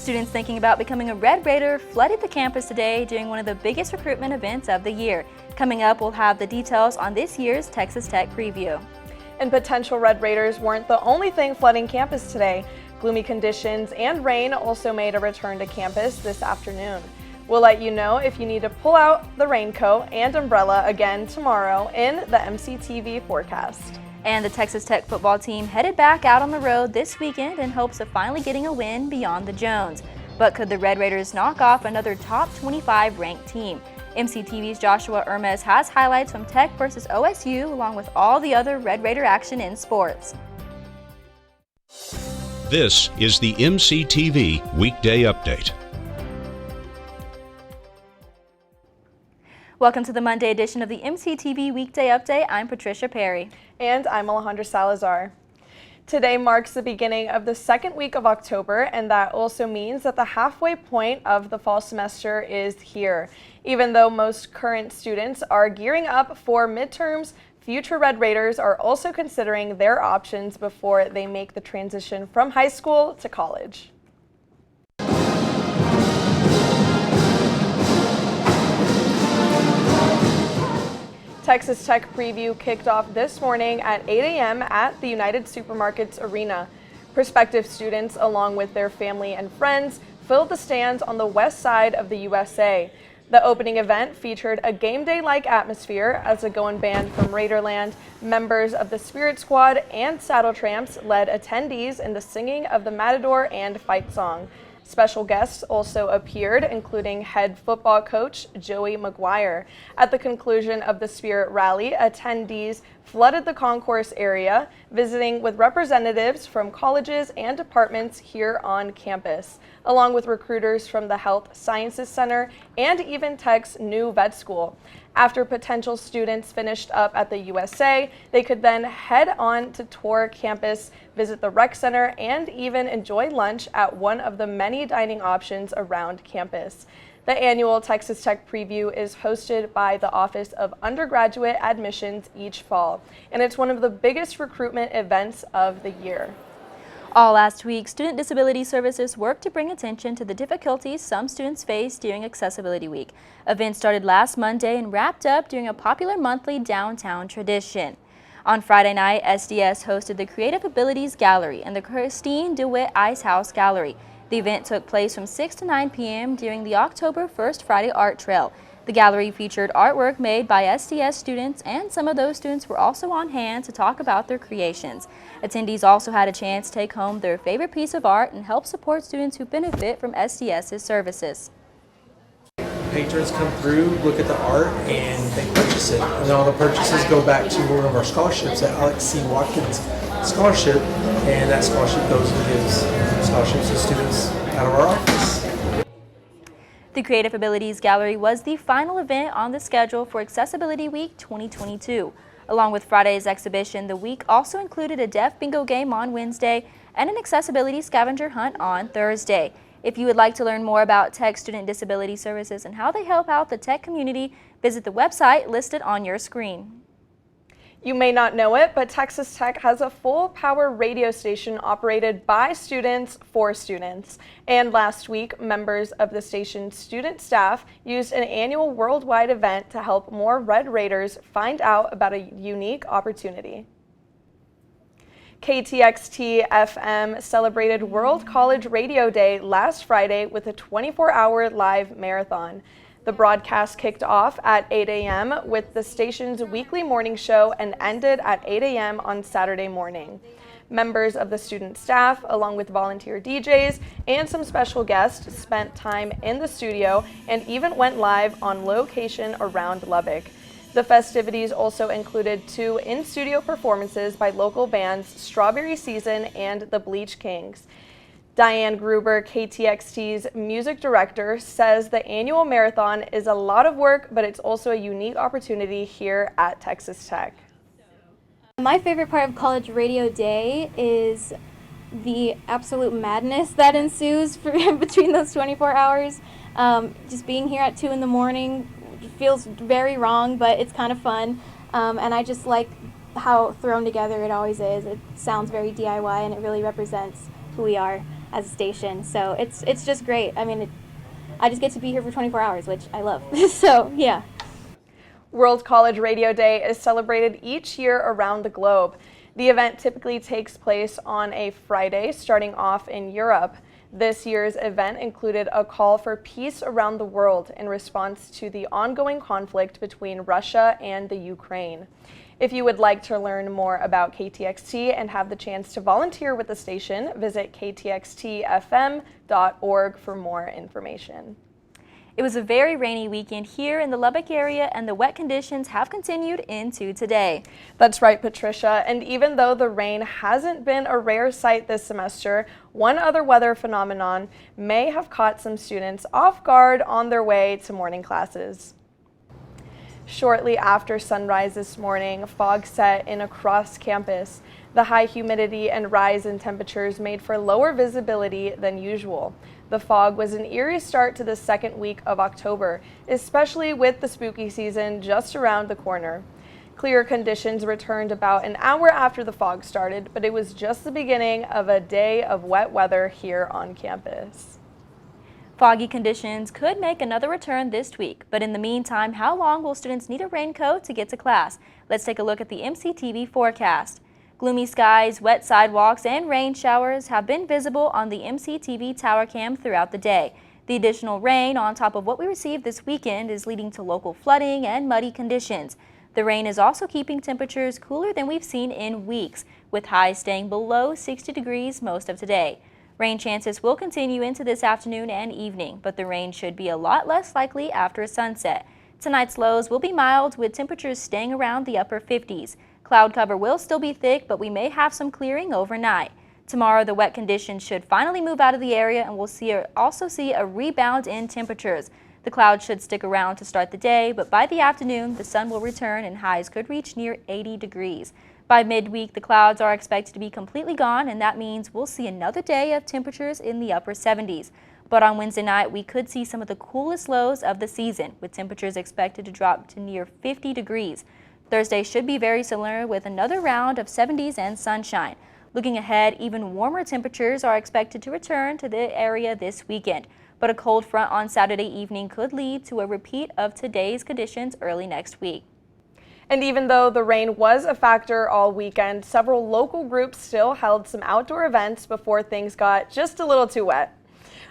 Students thinking about becoming a Red Raider flooded the campus today during one of the biggest recruitment events of the year. Coming up, we'll have the details on this year's Texas Tech preview. And potential Red Raiders weren't the only thing flooding campus today. Gloomy conditions and rain also made a return to campus this afternoon. We'll let you know if you need to pull out the raincoat and umbrella again tomorrow in the MCTV forecast. And the Texas Tech football team headed back out on the road this weekend in hopes of finally getting a win beyond the Jones. But could the Red Raiders knock off another top 25 ranked team? MCTV's Joshua Ermis has highlights from Tech versus OSU along with all the other Red Raider action in sports. This is the MCTV Weekday Update. Welcome to the Monday edition of the MCTV Weekday Update. I'm Patricia Perry. And I'm Alejandra Salazar. Today marks the beginning of the second week of October, and that also means that the halfway point of the fall semester is here. Even though most current students are gearing up for midterms, future Red Raiders are also considering their options before they make the transition from high school to college. Texas Tech preview kicked off this morning at 8 a.m. at the United Supermarkets Arena. Prospective students, along with their family and friends, filled the stands on the west side of the USA. The opening event featured a game day-like atmosphere as a going band from Raiderland, members of the Spirit Squad, and Saddle Tramps led attendees in the singing of the Matador and fight song. Special guests also appeared, including head football coach Joey McGuire. At the conclusion of the Spirit Rally, attendees flooded the concourse area, visiting with representatives from colleges and departments here on campus, along with recruiters from the Health Sciences Center and even Tech's new vet school. After potential students finished up at the USA, they could then head on to tour campus, visit the rec center, and even enjoy lunch at one of the many dining options around campus. The annual Texas Tech preview is hosted by the Office of Undergraduate Admissions each fall, and it's one of the biggest recruitment events of the year. All last week, Student Disability Services worked to bring attention to the difficulties some students face during Accessibility Week. Events started last Monday and wrapped up during a popular monthly downtown tradition. On Friday night, SDS hosted the Creative Abilities Gallery and the Christine DeWitt Ice House Gallery. The event took place from 6 to 9 p.m. during the October 1st Friday Art Trail. The gallery featured artwork made by SDS students, and some of those students were also on hand to talk about their creations. Attendees also had a chance to take home their favorite piece of art and help support students who benefit from SDS's services. Patrons come through, look at the art, and they purchase it. And all the purchases go back to one of our scholarships, that Alex C. Watkins Scholarship, and that scholarship goes and gives scholarships to students out of our office. The Creative Abilities Gallery was the final event on the schedule for Accessibility Week 2022. Along with Friday's exhibition, the week also included a deaf bingo game on Wednesday and an accessibility scavenger hunt on Thursday. If you would like to learn more about Tech Student Disability Services and how they help out the Tech community, visit the website listed on your screen. You may not know it, but Texas Tech has a full-power radio station operated by students for students. And last week, members of the station's student staff used an annual worldwide event to help more Red Raiders find out about a unique opportunity. KTXT FM celebrated World College Radio Day last Friday with a 24-hour live marathon. The broadcast kicked off at 8 a.m. with the station's weekly morning show and ended at 8 a.m. on Saturday morning. Members of the student staff, along with volunteer DJs and some special guests, spent time in the studio and even went live on location around Lubbock. The festivities also included 2 in-studio performances by local bands Strawberry Season and the Bleach Kings. Diane Gruber, KTXT's music director, says the annual marathon is a lot of work, but it's also a unique opportunity here at Texas Tech. My favorite part of College Radio Day is the absolute madness that ensues between those 24 hours. Just being here at 2 in the morning feels very wrong, but it's kind of fun. And I just like how thrown together it always is. It sounds very DIY and it really represents who we are. as a station. So it's just great. I mean, I just get to be here for 24 hours, which I love. So yeah. World College Radio Day is celebrated each year around the globe. The event typically takes place on a Friday, starting off in Europe. This year's event included a call for peace around the world in response to the ongoing conflict between Russia and the Ukraine. If you would like to learn more about KTXT and have the chance to volunteer with the station, visit ktxtfm.org for more information. It was a very rainy weekend here in the Lubbock area, and the wet conditions have continued into today. That's right, Patricia. And even though the rain hasn't been a rare sight this semester, one other weather phenomenon may have caught some students off guard on their way to morning classes. Shortly after sunrise this morning, fog set in across campus. The high humidity and rise in temperatures made for lower visibility than usual. The fog was an eerie start to the second week of October, especially with the spooky season just around the corner. Clear conditions returned about an hour after the fog started, but it was just the beginning of a day of wet weather here on campus. Foggy conditions could make another return this week, but in the meantime, how long will students need a raincoat to get to class? Let's take a look at the MCTV forecast. Gloomy skies, wet sidewalks, and rain showers have been visible on the MCTV tower cam throughout the day. The additional rain on top of what we received this weekend is leading to local flooding and muddy conditions. The rain is also keeping temperatures cooler than we've seen in weeks, with highs staying below 60 degrees most of today. Rain chances will continue into this afternoon and evening, but the rain should be a lot less likely after sunset. Tonight's lows will be mild, with temperatures staying around the upper 50s. Cloud cover will still be thick, but we may have some clearing overnight. Tomorrow, the wet conditions should finally move out of the area, and we'll also see a rebound in temperatures. The clouds should stick around to start the day, but by the afternoon, the sun will return and highs could reach near 80 degrees. By midweek, the clouds are expected to be completely gone, and that means we'll see another day of temperatures in the upper 70s. But on Wednesday night, we could see some of the coolest lows of the season, with temperatures expected to drop to near 50 degrees. Thursday should be very similar, with another round of 70s and sunshine. Looking ahead, even warmer temperatures are expected to return to the area this weekend, but a cold front on Saturday evening could lead to a repeat of today's conditions early next week. And even though the rain was a factor all weekend, several local groups still held some outdoor events before things got just a little too wet.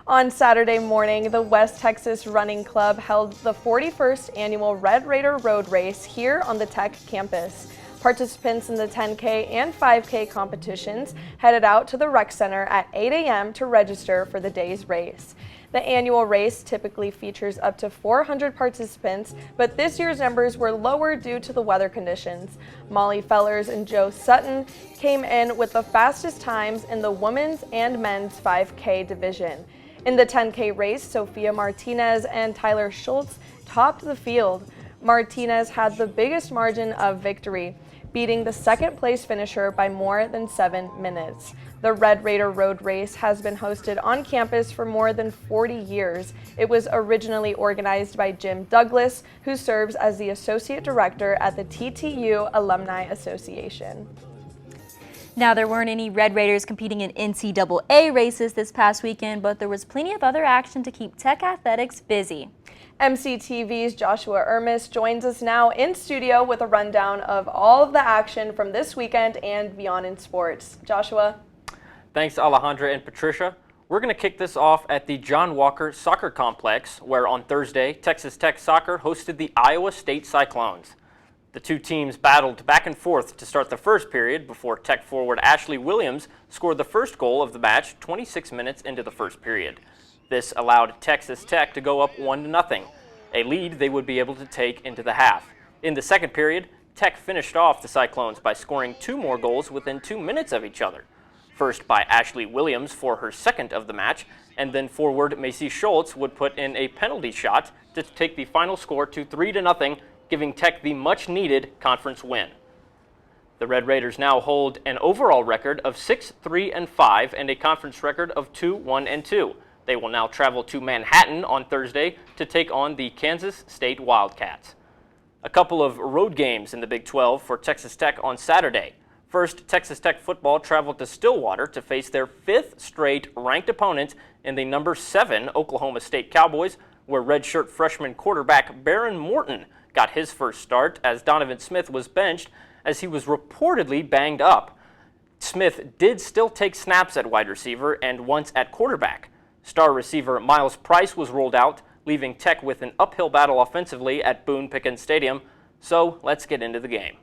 On Saturday morning, the West Texas Running Club held the 41st annual Red Raider Road Race here on the Tech campus. Participants in the 10K and 5K competitions headed out to the rec center at 8 a.m. to register for the day's race. The annual race typically features up to 400 participants, but this year's numbers were lower due to the weather conditions. Molly Fellers and Joe Sutton came in with the fastest times in the women's and men's 5K division. In the 10K race, Sophia Martinez and Tyler Schultz topped the field. Martinez had the biggest margin of victory, beating the second-place finisher by more than 7 minutes. The Red Raider Road Race has been hosted on campus for more than 40 years. It was originally organized by Jim Douglas, who serves as the Associate Director at the TTU Alumni Association. Now, there weren't any Red Raiders competing in NCAA races this past weekend, but there was plenty of other action to keep Tech athletics busy. MCTV's Joshua Ermis joins us now in studio with a rundown of all of the action from this weekend and beyond in sports. Joshua. Thanks, Alejandra and Patricia. We're going to kick this off at the John Walker Soccer Complex, where on Thursday, Texas Tech Soccer hosted the Iowa State Cyclones. The two teams battled back and forth to start the first period before Tech forward Ashley Williams scored the first goal of the match 26 minutes into the first period. This allowed Texas Tech to go up 1-0, a lead they would be able to take into the half. In the second period, Tech finished off the Cyclones by scoring 2 more goals within 2 minutes of each other. First by Ashley Williams for her second of the match, and then forward Macy Schultz would put in a penalty shot to take the final score to 3-0, giving Tech the much-needed conference win. The Red Raiders now hold an overall record of 6-3-5 and a conference record of 2-1-2. They will now travel to Manhattan on Thursday to take on the Kansas State Wildcats. A couple of road games in the Big 12 for Texas Tech on Saturday. First, Texas Tech football traveled to Stillwater to face their 5th straight ranked opponent in the number 7 Oklahoma State Cowboys, where redshirt freshman quarterback Baron Morton got his first start as Donovan Smith was benched as he was reportedly banged up. Smith did still take snaps at wide receiver and once at quarterback. Star receiver Miles Price was rolled out, leaving Tech with an uphill battle offensively at Boone Pickens Stadium. So let's get into the game.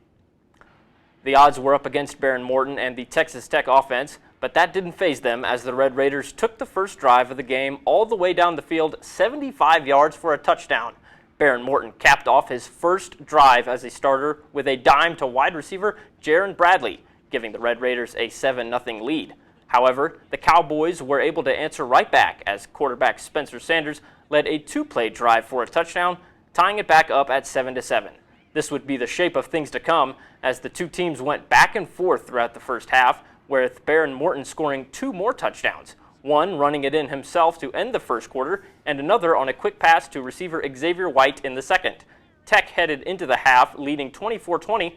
The odds were up against Baron Morton and the Texas Tech offense, but that didn't faze them as the Red Raiders took the first drive of the game all the way down the field 75 yards for a touchdown. Baron Morton capped off his first drive as a starter with a dime to wide receiver Jaron Bradley, giving the Red Raiders a 7-0 lead. However, the Cowboys were able to answer right back as quarterback Spencer Sanders led a 2-play drive for a touchdown, tying it back up at 7-7. This would be the shape of things to come as the two teams went back and forth throughout the first half, with Baron Morton scoring 2 more touchdowns, one running it in himself to end the first quarter and another on a quick pass to receiver Xavier White in the second. Tech headed into the half leading 24-20.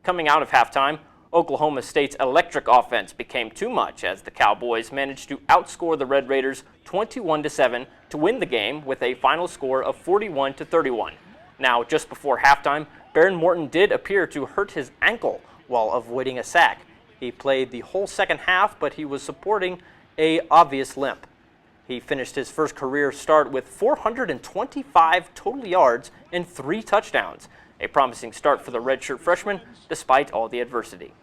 Coming out of halftime, Oklahoma State's electric offense became too much as the Cowboys managed to outscore the Red Raiders 21-7 to win the game with a final score of 41-31. Now, just before halftime, Baron Morton did appear to hurt his ankle while avoiding a sack. He played the whole second half, but he was supporting an obvious limp. He finished his first career start with 425 total yards and 3 touchdowns, a promising start for the redshirt freshman despite all the adversity.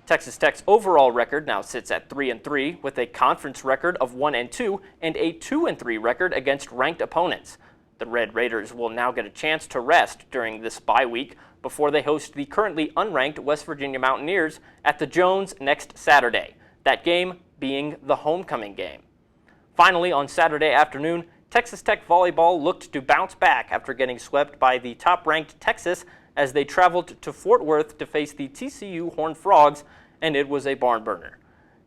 Texas Tech's overall record now sits at 3-3 with a conference record of 1-2 and a 2-3 record against ranked opponents. The Red Raiders will now get a chance to rest during this bye week before they host the currently unranked West Virginia Mountaineers at the Jones next Saturday, that game being the homecoming game. Finally, on Saturday afternoon, Texas Tech volleyball looked to bounce back after getting swept by the top-ranked Texas as they traveled to Fort Worth to face the TCU Horned Frogs, and it was a barn burner.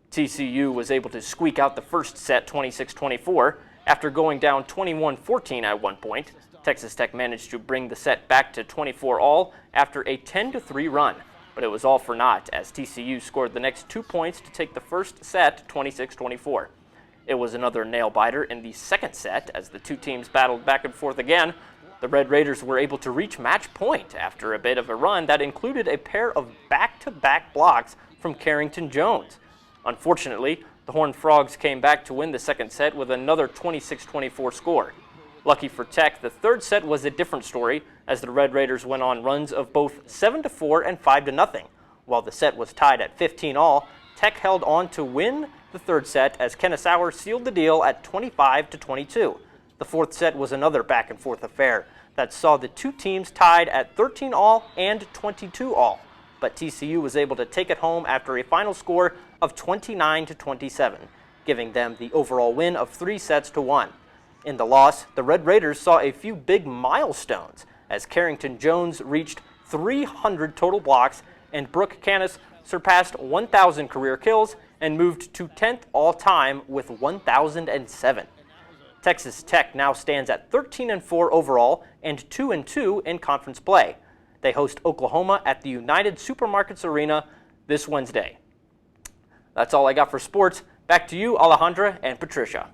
TCU was able to squeak out the first set 26-24. After going down 21-14 at one point, Texas Tech managed to bring the set back to 24-all after a 10-3 run, but it was all for naught as TCU scored the next 2 points to take the first set 26-24. It was another nail-biter in the second set as the two teams battled back and forth again. The Red Raiders were able to reach match point after a bit of a run that included a pair of back-to-back blocks from Carrington Jones. Unfortunately, the Horned Frogs came back to win the second set with another 26-24 score. Lucky for Tech, the third set was a different story as the Red Raiders went on runs of both 7-4 and 5-0. While the set was tied at 15-all, Tech held on to win the third set as Kennesaw sealed the deal at 25-22. The fourth set was another back-and-forth affair that saw the two teams tied at 13-all and 22-all. But TCU was able to take it home after a final score of 29-27, giving them the overall win of 3-1. In the loss, the Red Raiders saw a few big milestones as Carrington Jones reached 300 total blocks and Brooke Canis surpassed 1,000 career kills and moved to 10th all-time with 1,007. Texas Tech now stands at 13-4 overall and 2-2 in conference play. They host Oklahoma at the United Supermarkets Arena this Wednesday. That's all I got for sports. Back to you, Alejandra and Patricia.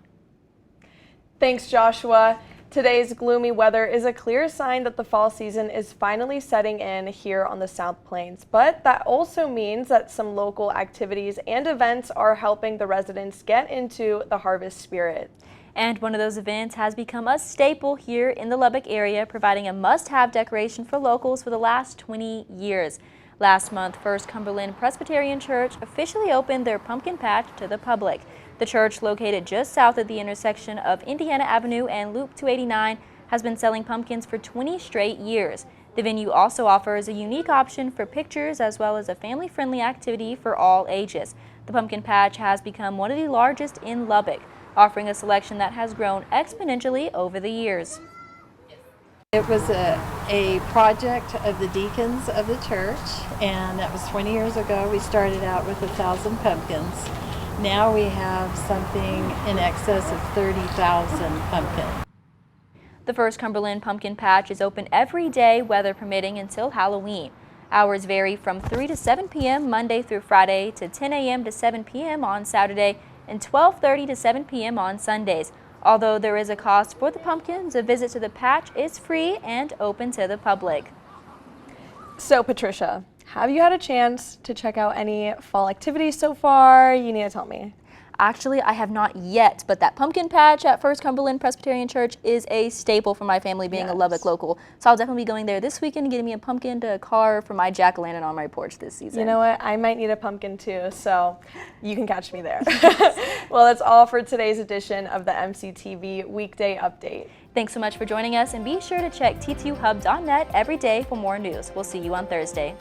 Thanks, Joshua. Today's gloomy weather is a clear sign that the fall season is finally setting in here on the South Plains, but that also means that some local activities and events are helping the residents get into the harvest spirit. And one of those events has become a staple here in the Lubbock area, providing a must-have decoration for locals for the last 20 years. Last month, First Cumberland Presbyterian Church officially opened their pumpkin patch to the public. The church, located just south of the intersection of Indiana Avenue and Loop 289, has been selling pumpkins for 20 straight years. The venue also offers a unique option for pictures as well as a family-friendly activity for all ages. The pumpkin patch has become one of the largest in Lubbock, offering a selection that has grown exponentially over the years. It was a project of the deacons of the church, and that was 20 years ago. We started out with 1,000 pumpkins. Now we have something in excess of 30,000 pumpkins. The First Cumberland Pumpkin Patch is open every day, weather permitting, until Halloween. Hours vary from 3 to 7 p.m. Monday through Friday to 10 a.m. to 7 p.m. on Saturday and 12:30 to 7 p.m. on Sundays. Although there is a cost for the pumpkins, a visit to the patch is free and open to the public. So Patricia, have you had a chance to check out any fall activities so far? You need to tell me. Actually, I have not yet, but that pumpkin patch at First Cumberland Presbyterian Church is a staple for my family being a Lubbock local. So I'll definitely be going there this weekend and getting me a pumpkin to carve for my jack-o'-lantern on my porch this season. You know what? I might need a pumpkin too, so you can catch me there. Well, that's all for today's edition of the MCTV Weekday Update. Thanks so much for joining us, and be sure to check t2hub.net every day for more news. We'll see you on Thursday.